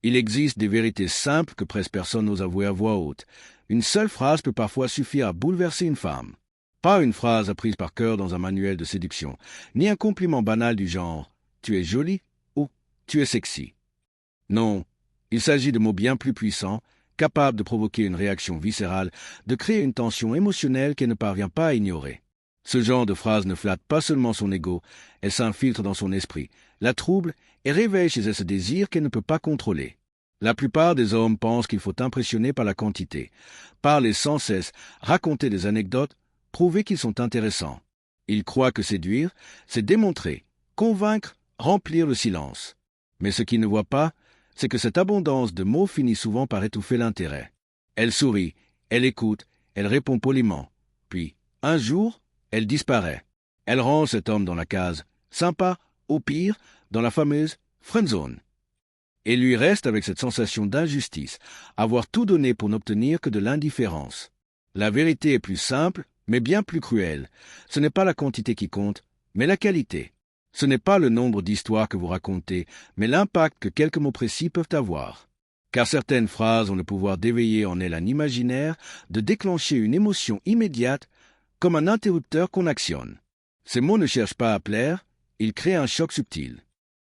Il existe des vérités simples que presque personne n'ose avouer à voix haute. Une seule phrase peut parfois suffire à bouleverser une femme. Pas une phrase apprise par cœur dans un manuel de séduction, ni un compliment banal du genre « tu es jolie » ou « tu es sexy ». Non, il s'agit de mots bien plus puissants, capables de provoquer une réaction viscérale, de créer une tension émotionnelle qu'elle ne parvient pas à ignorer. Ce genre de phrase ne flatte pas seulement son ego, elle s'infiltre dans son esprit, la trouble et réveille chez elle ce désir qu'elle ne peut pas contrôler. La plupart des hommes pensent qu'il faut impressionner par la quantité, parler sans cesse, raconter des anecdotes, prouver qu'ils sont intéressants. Ils croient que séduire, c'est démontrer, convaincre, remplir le silence. Mais ce qu'ils ne voient pas, c'est que cette abondance de mots finit souvent par étouffer l'intérêt. Elle sourit, elle écoute, elle répond poliment. Puis, un jour, elle disparaît. Elle range cet homme dans la case, sympa, au pire, dans la fameuse friendzone. Et lui reste avec cette sensation d'injustice, avoir tout donné pour n'obtenir que de l'indifférence. La vérité est plus simple, mais bien plus cruelle. Ce n'est pas la quantité qui compte, mais la qualité. Ce n'est pas le nombre d'histoires que vous racontez, mais l'impact que quelques mots précis peuvent avoir. Car certaines phrases ont le pouvoir d'éveiller en elle un imaginaire, de déclencher une émotion immédiate, comme un interrupteur qu'on actionne. Ces mots ne cherchent pas à plaire, ils créent un choc subtil.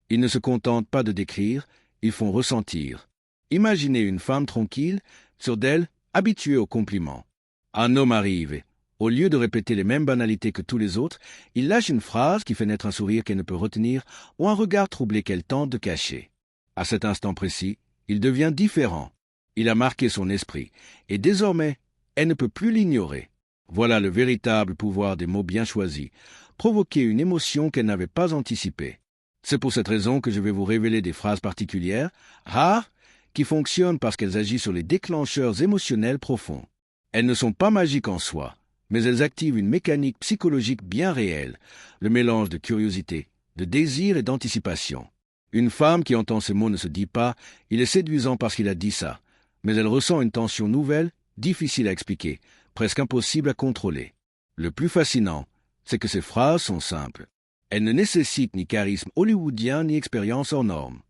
Ils ne se contentent pas de décrire, ils font ressentir. Imaginez une femme tranquille, sûre d'elle, habituée aux compliments. Un homme arrive et, au lieu de répéter les mêmes banalités que tous les autres, il lâche une phrase qui fait naître un sourire qu'elle ne peut retenir ou un regard troublé qu'elle tente de cacher. À cet instant précis, il devient différent. Il a marqué son esprit, et désormais, elle ne peut plus l'ignorer. Voilà le véritable pouvoir des mots bien choisis, provoquer une émotion qu'elle n'avait pas anticipée. C'est pour cette raison que je vais vous révéler des phrases particulières, rares, qui fonctionnent parce qu'elles agissent sur les déclencheurs émotionnels profonds. Elles ne sont pas magiques en soi, mais elles activent une mécanique psychologique bien réelle, le mélange de curiosité, de désir et d'anticipation. Une femme qui entend ces mots ne se dit pas « il est séduisant parce qu'il a dit ça », mais elle ressent une tension nouvelle, difficile à expliquer, presque impossible à contrôler. Le plus fascinant, c'est que ces phrases sont simples. Elles ne nécessitent ni charisme hollywoodien ni expérience hors norme.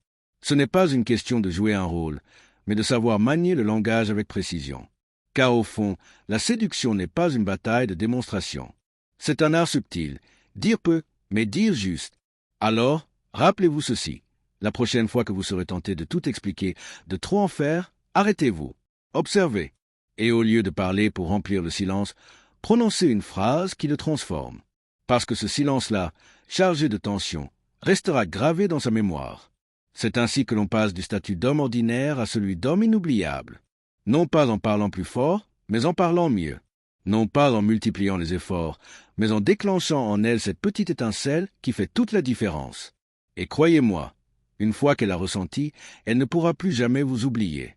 Ce n'est pas une question de jouer un rôle, mais de savoir manier le langage avec précision. Car au fond, la séduction n'est pas une bataille de démonstration. C'est un art subtil, dire peu, mais dire juste. Alors, rappelez-vous ceci. La prochaine fois que vous serez tenté de tout expliquer, de trop en faire, arrêtez-vous, observez. Et au lieu de parler pour remplir le silence, prononcez une phrase qui le transforme. Parce que ce silence-là, chargé de tension, restera gravé dans sa mémoire. C'est ainsi que l'on passe du statut d'homme ordinaire à celui d'homme inoubliable. Non pas en parlant plus fort, mais en parlant mieux. Non pas en multipliant les efforts, mais en déclenchant en elle cette petite étincelle qui fait toute la différence. Et croyez-moi, une fois qu'elle a ressenti, elle ne pourra plus jamais vous oublier.